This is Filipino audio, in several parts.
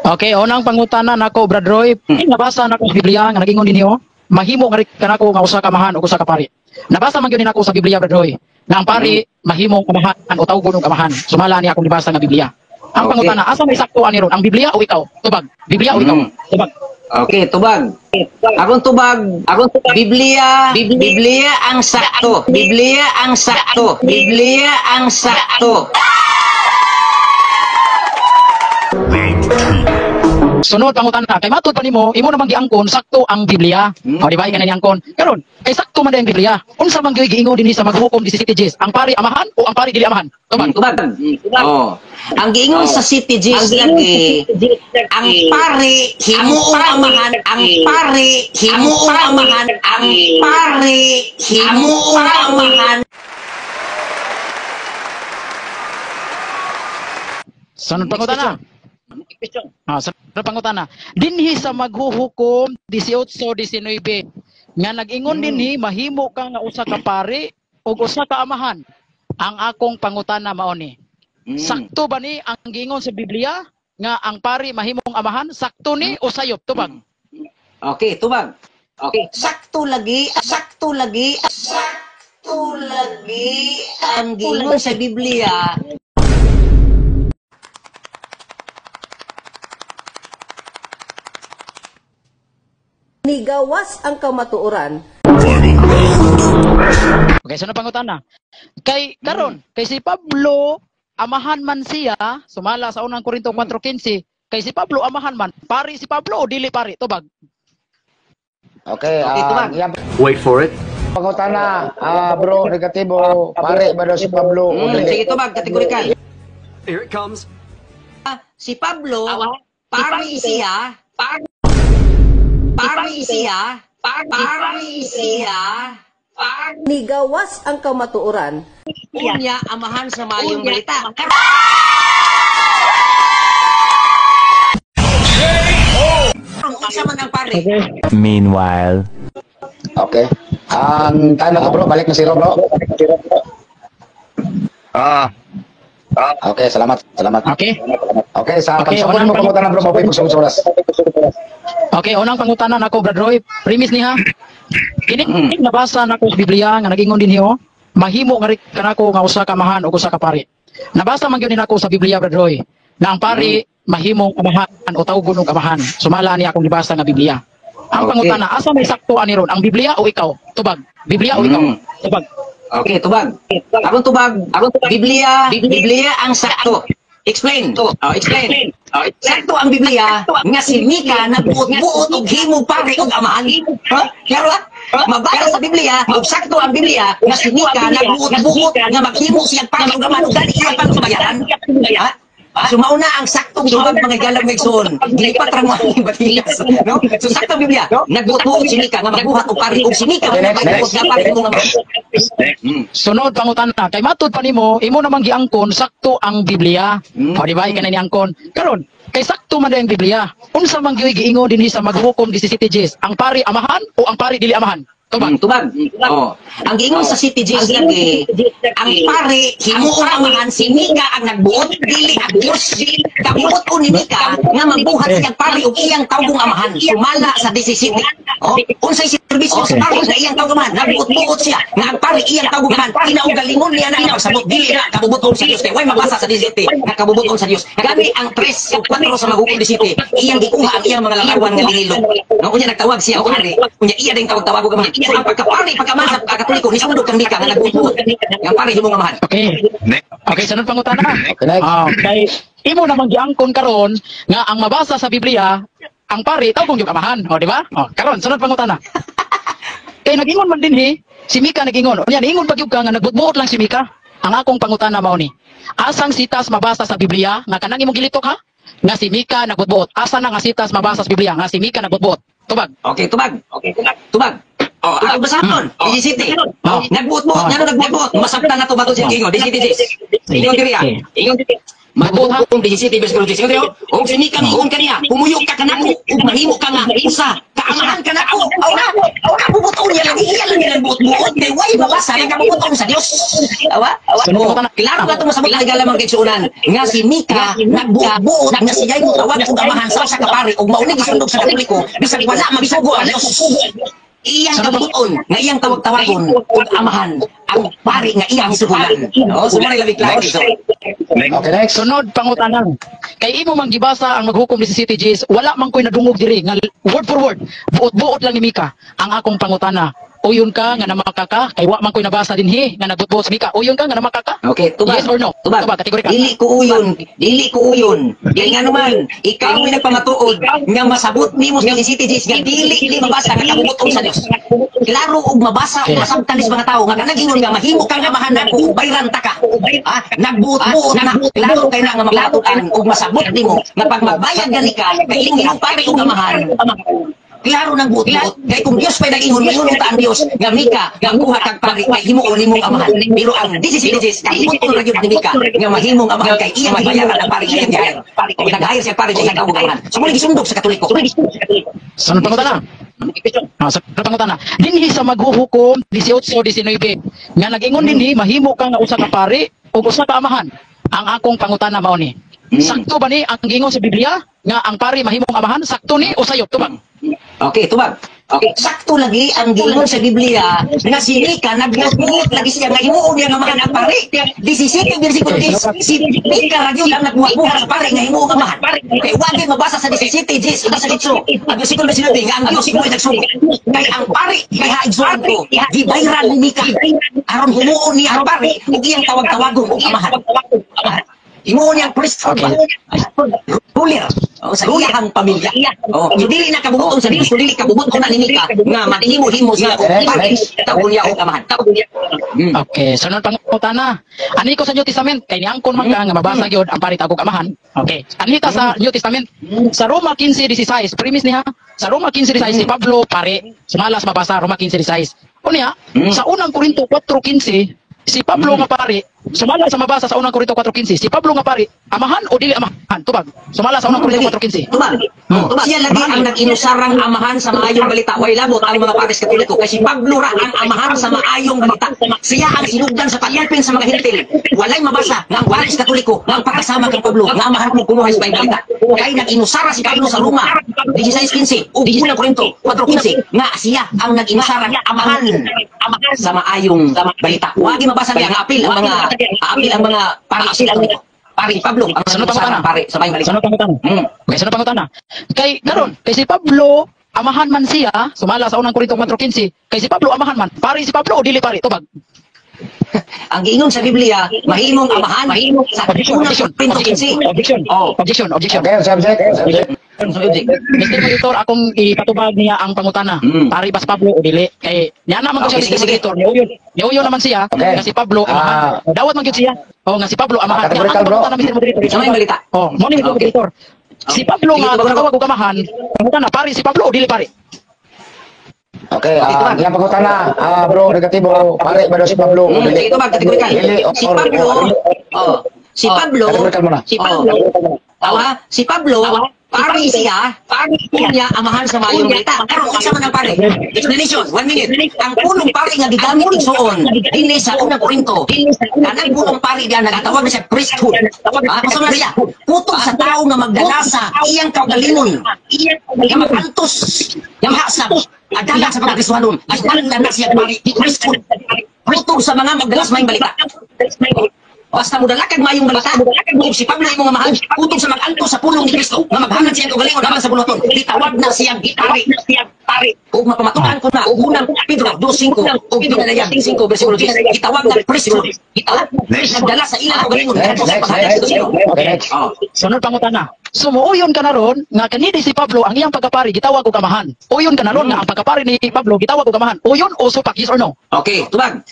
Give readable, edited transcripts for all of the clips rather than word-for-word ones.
Okay, unang pangutanan nako Brad Roy. Nabasa nako sa Biblia nga nagingon dinhi mahimo nga kanako nga usa ka amahan o usa ka pari. Nabasa man gyud nako sa Biblia Brad Roy nga ang pari mahimong amahan o tawgon og amahan. Sumala ni akong libasa nga Biblia. Ang pangutana, asa may sakto ani ron? Ang Biblia o ikaw? Tubag. Biblia o ikaw? Tubag. Okay, tubag. Akong tubag. Biblia ang sakto. Biblia ang sakto. Biblia ang sakto. Sunod pangutana, kay matud pa nimo, imo namang giangkon sakto ang Biblia. O di ba kanang giangkon? Karon, kay sakto man ang Biblia. Unsa man gyud giingon dinhi sa maghukom 17 Gs? Ang pari amahan o ang pari dili amahan? Tubag. Oh. Ang giingon sa City Gs lagi, ang pari himuong amahan, ang pari himuong amahan, ang pari himuong amahan. Sunod pangutana. Sa pangutana, dinhi sa maghuhukom 18-19 nga nag-ingon dinhi mahimo ka nga usa ka pari o usa ka amahan. Ang akong pangutana mao ni. Sakto ba ni ang giingon sa Biblia nga ang pari mahimong amahan? Sakto ni o sayop? Tubag. Okay, tubag. Okay, sakto lagi ang giingon sa Biblia. Nigawas ang kamatuoran. Okay, sunod pangutana. Kay karon, kay si Pablo amahan man siya, sumala sa unang Korinto 4:15, kay si Pablo amahan man, pari si Pablo o dili pari? Tubag. Okay, tubag. Wait for it. Pangutana, bro, negatibo, pare ba daw si Pablo? Sige, tubag, kategorikal. Here it comes. Si Pablo, pari siya. Nigawas ang kamatuoran. Unya amahan sa mayong balita. Unsa man ang pari? Meanwhile. Okay. Ang tanong ko bro, balik na si Rob bro. Okay, salamat. Okay. Okay, sa Okay, pagsugon mo pangutana bro, mapay pagsugon sa oras. Okay, unang pangutanan nako Brad Roy. Premise niha. Kini nabasa nako sa Biblia nga nagingon dinhi mahimo nga kanako nga usa ka amahan o usa ka pari. Nabasa man gyud nako sa Biblia Brad Roy nga ang pari mahimong amahan o tawgon og amahan. Sumala ni akong libasa nga Biblia. Ang pangutana, asa may sakto ani ron? Ang Biblia o ikaw? Tubag. Biblia o ikaw? Tubag. Okay, tubag. Akong tubag. Biblia ang sakto. Explain. Explain. Sakto ang Biblia nga si Mika nagbuot-buot og himong pare og amahan. Klaro ba? Mabasa sa Biblia, ug sakto ang Biblia nga si Mika nagbuot-buot nga maghimo siyang pare og amahan ug dali iya pang subayaran. So mauna ang saktong tubag mga galang megson. Dilipat ra mo ang batigas, no? So sakto Biblia, nagbuot-buot si Mika nga magbuhat og pare og si Mika nagbuot nga pare og amahan. Sunod pangutana, kay matud pa nimo, imo namang giangkon sakto ang Biblia. O di ba kanang giangkon? Karon, kay sakto man ang Biblia. Unsa man gyud giingon dinhi sa maghukom 17 Gs? Ang pari amahan o ang pari dili amahan? Tubag. Oh. Ang giingon sa City Gs lagi, ang pari himuong amahan si Mika ang nagbuot dili ang Dios. Kabuot ko ni Mika nga magbuhat siyang pari og iyang tawgong amahan. Sumala sa 17. Oh, unsay serbisyo sa pari nga iyang tawgong amahan, nagbuot-buot siya nga ang pari iyang tawgong amahan. Kinaugalingon niya na pagsabot dili na kabubuton sa Dios kay way mabasa sa 17 nga kabubuton sa Dios. Gani ang 3 o 4 sa maghukom 17, iyang gikuha ang iyang mga lalawan nga linilog. No, unya nagtawag siya og pari, unya iya ding tawag-tawag og amahan. Ang pagkapari pagkaman sa katoliko ni sundog kang Mika nga nagbuot. Yang pari himong amahan. Okay. Okay, sunod pangutana. Okay. Imo namang giangkon karon nga ang mabasa sa Biblia ang pari tawgon yung amahan, o di ba? O, karon sunod pangutana. Kay nagingon man dinhi si Mika nagingon. Unya ingon pagyud ka nga nagbuot lang si Mika. Ang akong pangutana mao ni. Asang sitas mabasa sa Biblia nga kanang imong gilitok ha? Nga si Mika nagbuot. Asa na nga sitas mabasa sa Biblia nga si Mika nagbuot? Tubag. Okay, tubag. Tubag. Oh, ako basahan. DCT. Nagbuot-buot, nga nagbuot-buot. Masabtan na to bato siya gingon. DCT. Ingon diri. maghukom di CCTV security. Sige tayo. O sinika ingon kaniya, pumuyo ka kanako ug mahimo ka nga usa. Kaamahan ka nako. Aw na. Kabubuton niya lagi iya lang nilang buot-buot kay way mabasa lang kabubuton sa Dios. Awa. Klaro ka to masabot na galamang kigsuunan nga si Mika nagbuot nga siya mo tawag ug amahan sa usa ka pari ug maunig isundog sa katoliko bisag wala magsugo ang Dios. Iyang kabuton nga iyang tawag-tawagon ug amahan ang pari nga iyang sugulan. No, sumay labi klaro dito. Okay, next. Sunod pangutanan. Kay imo man gibasa ang maghukom ni CCTGs, wala man ko'y nadungog diri nga word for word. Buot-buot lang ni Mika ang akong pangutana. Uyon ka nga namakaka kay wa man ko'y nabasa dinhi nga nagbuot-buot si Mika. Uyon ka nga namakaka? Okay, tubag. Yes or no? Tubag. Kategorika. Dili ko uyon. Dili nga naman, ikaw may nagpamatuod nga masabot nimo sa CCTGs nga dili mabasa nga kabutong sa Dios. Klaro ug mabasa ug masabtan sa mga tawo nga kanang nga mahimo kang amahan nako ug bayran ta ka. Nagbuot-buot na klaro kay na nga mapatuan ug masabot nimo nga pag magbayad gani ka kay imong pare ug amahan. Klaro ng buot-buot. Kaya kung Diyos pa'y nag-ingon, mayunong ta ang Diyos, nga Mika, nga kuha kag pari, kay himuon nimong amahan. Pero ang DCCDGs, kay himutong ragyod ni Mika, nga mahimong amahan, kay iyang ibayaran ang pari, iyang gihayar. Kung nag-hire siya pari, siya ikaw amahan. So, muli gisundog sa Katoliko. Sunod pangutana. Sunod pangutana. Dinhi sa maghuhukom 18-19 nga nag-ingon dinhi mahimo ka nga usa ka pari o usa ka amahan. Ang akong pangutana mao ni. Sakto ba ni ang gingon sa Biblia nga ang pari mahimong amahan? Sakto ni o sayop tubag? Okay, tubag. Okay, sakto lagi ang giingon sa Biblia nga si Mika nagbuot lagi siya nga himuon niya nga amahan ang pari. 17 bersikulo 10. Si Mika ragyod ang nagbuhat sa pari nga himuon ang amahan. Kay wagi mabasa sa 17 Gs iba sa litro. Ang bersikulo sinabi nga ang Dios mo nagsugo. Kay ang pari kay haigsuon ko gibayran ni Mika aron himuon niya ang pari ug iyang tawag-tawagon ug amahan. Himuon niya ang priesthood. Ruler. Sa iyang pamilya. So dili na kabubuton sa Dios, dili kabubuton na ni Mika nga madihimo-himo siya og pari tawon niya og amahan. Okay, sunod pangutana. Ani ko sa New Testament kay niangkon man ka nga mabasa gyud ang pari tagog amahan. Okay. Anita sa New Testament sa Roma 15:16, premise niya sa Roma 15:16 si Pablo pare, sumalas mabasa Roma 15:16. Unya, sa unang Korinto 4:15 si Pablo nga pari, sumala sa mabasa sa unang Korinto 4:15, si Pablo nga pari, amahan o dili amahan? Tubag. Sumala sa unang Korinto 4:15. Tubag. Siya lagi ang nag-inusarang amahan sa maayong balita. Way labot ang mga pares katoliko. Kasi si Pablo ra ang amahan sa maayong balita. Siya ang sinugdan sa pag-ilpin sa mga hintil. Walay mabasa nga ang pares katoliko nga ang pagkasama kang Pablo nga amahan mo kumuha sa balita. Kaya nag-inusara si Pablo sa Roma 16:15 o unang Korinto 4:15 nga siya ang nag-inusarang amahan sa maayong balita. Wagi mabasa niya nga apil ang mga pari Pablo ang Sunod pangutana. pari sa balita. Sunod pangutana. Okay, sunod pangutana. Kay karon, kay si Pablo amahan man siya, sumala sa unang Korinto 4:15. Kay si Pablo amahan man, pari si Pablo o dili pari? Tubag. Ang giingon sa Biblia, mahimong amahan sa unang Korinto 15. Objection. Objection. Okay, subject. Mr. Monitor, akong ipatubag niya ang pangutana. Pari bas Pablo o dili? Kay niya naman ko siya Okay, Mr. sige. Monitor. Niuyo naman siya. Okay. Nga si Pablo amahan. Dawat man gyud siya. O nga si Pablo amahan. Kaya Categorical, ang bro. pangutana Mr. Monitor. Sa may balita. Mo ni Mr. Okay. Monitor. Si Pablo Sige, nga tubag, tawag og amahan. Pangutana pari si Pablo o dili pari? Okay, yang pangutana, bro, negatibo, pare ba daw si Pablo? Sige, ito ba, kategorikal. Dili, Si Pablo, Kategorikal muna. si Pablo, pari siya, niya amahan sa mayong balita. Pero kung sama ng pari, explanation, 1 minute. Ang punong pari nga gigamit igsuon, hindi sa unang Korinto. Kanang punong pari diyan nagatawag na siya priesthood. Kasama na siya, putong sa tao nga magdalasa, iyang kaugalingon, nga magantos, nga mahasab, adalan sa mga Kristohanon, as nanda na siya pari, priesthood. Putong sa mga magdalas mayong balita. Basta mo dalakag mayong balita, kung si Pablo imong mahal, utong sa mag-anto sa pulong ni Kristo, nga maghanad siya og galingon habang sa buloton, ditawag na siyang pari. Kung mapamatukan ko na, unang Pedro 2:5, o Pinanayang 5 bersikulo 10, itawag na priesthood. Nagdala sa ilang og galingon, Next. Sunod pangutana. Sumuuyon ka na ron nga kanidi si Pablo ang iyang pagkapari gitawag og amahan. Uyon ka na ron nga ang pagkapari ni Pablo gitawag og amahan. Uyon o supak, yes or no? Okay, tubag.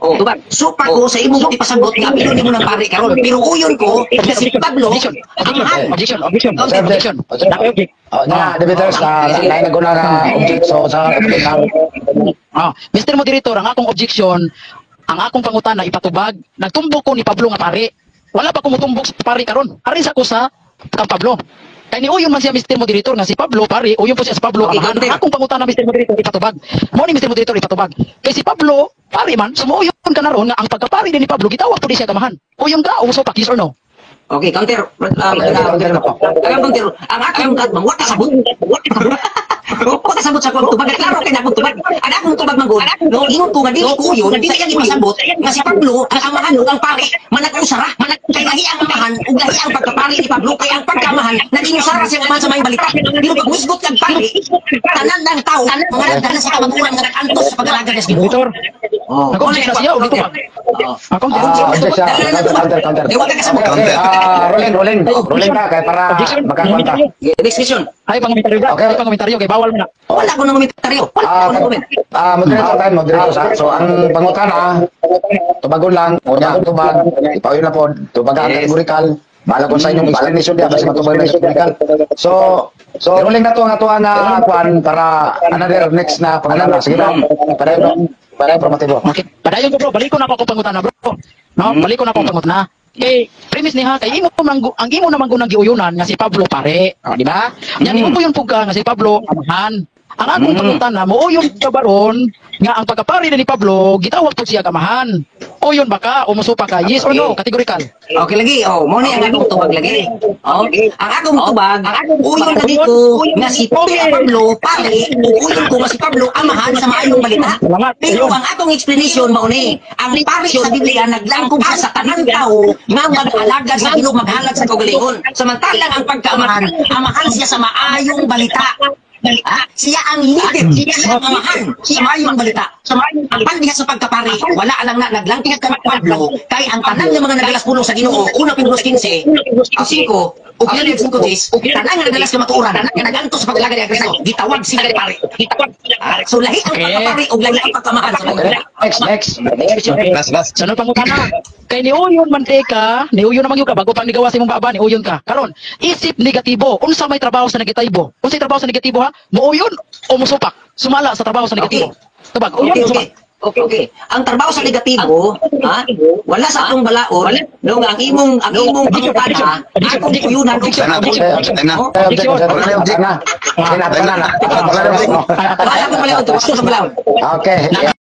Tubag. Supa ko sa imong ipasabot nga apilo nimo ng pari karon, pero uyon ko nga si Pablo Objection. amahan. Objection. Subject. Object. Debaters, lain naguna nga object, so sa Mr. Moderator, ang akong objection, ang akong pangutana ipatubag, nagtumbok ko ni Pablo nga pare. wala pa kumutumbok sa pari karon. Ari sa ko sa Kang Pablo. Kay ni uyon man siya Mr. Moderator nga si Pablo pari, uyon po siya sa Pablo. Okay, Amahan. Gunter. Akong pangutana Mr. Moderator ipatubag. Mo ni Mr. Moderator ipatubag. Kay si Pablo pari man, sumuuyon ka na ron nga ang pagkapari din ni Pablo gitawag po di siya kamahan. Uyon ka o pa yes or no? Okay, counter. Counter na po. Counter. Ang akong kadmang wala sabot. Wala sabot sa kong tubag. Klaro kay na akong tubag. Ang akong tubag manggod. No, ingon ko nga dili ko yun, dili yang ipasabot nga si Pablo ang amahan ug ang pare manag-usara, kay lahi ang amahan ug lahi ang pagkapari ni Pablo kay ang pagkamahan naging usara siya amahan sa may balita. Pero pag musgot kag pare, tanan ng tao mga nagdala sa kamaturan nga nag-antos sa pag-alaga sa Ginoo. Moderator. Oh, Nag-object na siya o gitubag? Akong Object siya. Counter. Eh, wag ka kasabot. Okay, rolling ka kaya para makakwanta. Next question. Ay pangomentaryo ka. Okay. Ay pangomentaryo kay bawal mo na. Wala ko nang komentaryo. Wala ko nang comment. Moderator sa. So ang pangutana, tubagon lang, unya ang tubag, ipawi na po, tubagan ang kategorikal. Bala ko sa inyong explanation diya basta matubag na kategorikal. So rolling na to ang atuan na kuan para another next na pangalan. Sige na. Para informatibo. Okay. Padayon ko bro, balik ko na ako pangutana bro. No, balik ko na ako pangutana. Premise niya kay imo ang imo naman gunang giuyunan nga si Pablo pare, di ba? Yan imo po yung pugka nga si Pablo amahan. Ang akong pangutana mo uyon ka baron nga ang pagkapari ni Pablo gitawag po siya kamahan. Uyon baka o musupa ka? Yes or no? Categorical. Okay lagi. Oh, mo ni ang akong tubag lagi. Oh, ang akong tubag, uyon lagi ko nga si Pablo pare, uyon ko nga si Pablo amahan sa maayong balita. Salamat. Pero ang atong explanation mao ni, ang pare sa Biblia naglangkog sa tanang tao nga mag-alagad sa Ginoo maghalad sa kagalingon. Samantalang ang pagkaamahan, amahan siya sa maayong balita. Siya ang leader, siya ang amahan sa maayong balita. Ang pandiha sa pagkapari, wala alang na naglangkig ka Pablo, kay ang tanan ng mga nagalas puno sa Ginoo, una Pibros 15, 5, o Pilipinas 5, tanan nga nagalas ka matuuran, nga nagantos sa paglaga ni Kristo, gitawag sila ni pare. So lahi ang pagkapari o lahi ang pagkamahan sa mga Next. Sunod pangutana. Kay ni uyon mantika, ni uyon naman yung ka bago pang nigawa sa imong baba ni uyon ka. Karon, isip negatibo, unsa may trabaho sa negatibo? Unsa trabaho sa negatibo ha? Muuyon o musupak? Sumala sa trabaho sa negatibo. Tubag, uyon o supak? Okay. Ang trabaho sa negatibo, wala sa atong balaod, no, ang imong pangutana, akong uyunan ug sa Object na. wala ko balaod, wala ko balaod. Okay.